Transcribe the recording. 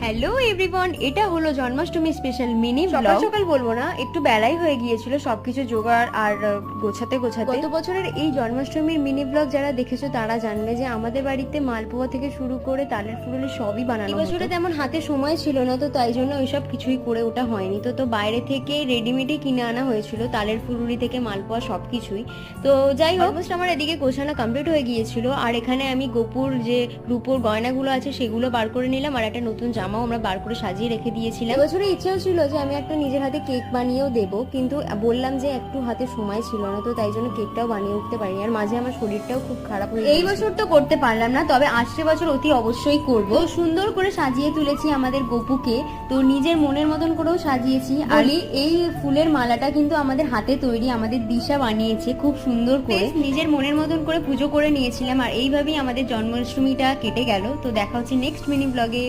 Hello everyone, এটা হলো Janmashtami special mini blog. সকাল বলবো না, একটু বেলাই হয়ে গিয়েছিল সবকিছু জোগাড় আর গোছাতে গোছাতে। গত বছরের এই জন্মাষ্টমীর মিনি ব্লগ যারা দেখেছো তারা জানবে যে আমাদের বাড়িতে মালপোয়া থেকে শুরু করে তালের ফুলুরি সবই বানানো হতো। এবছরে তেমন হাতে সময় ছিল না, তো তাই জন্য ওইসব কিছুই করে ওটা হয়নি। তো বাইরে থেকে রেডিমেডই কিনে আনা হয়েছিল, তালের ফুলুরি থেকে মালপোয়া সবকিছুই। তো যাই হোক, অলমোস্ট আমার এদিকে গোছানো কমপ্লিট হয়ে গিয়েছিল। আর এখানে আমি গোপুর যে রূপোর গয়নাগুলো আছে সেগুলো বার করে নিলাম, আর একটা নতুন জামাও আমরা বার করে সাজিয়ে রেখে দিয়েছিলাম। এবছরে ইচ্ছেও ছিল যে আমি একটা নিজের হাতে কেক বানিয়েও দেবো, কিন্তু বললাম যে একটু হাতে সময় ছিল না, তো তাই জন্য কেকটাও বানিয়ে উঠতে পারিনি। আর মাঝে আমার শরীরটাও খুব খারাপ হয়ে এই বছর তো করতে পারলাম না, তবে আসছে বছর অতি অবশ্যই করব। সুন্দর করে সাজিয়ে তুলেছি আমাদের গোপুকে, তো নিজের মনের মতন করেও সাজিয়েছি। আর এই ফুলের মালাটা কিন্তু আমাদের হাতে তৈরি, আমাদের দিশা বানিয়েছে খুব সুন্দর করে। নিজের মনের মতন করে পুজো করে নিয়েছিলাম, আর এইভাবেই আমাদের জন্মাষ্টমীটা কেটে গেল। তো দেখা হচ্ছে নেক্সট মিনি ব্লগে।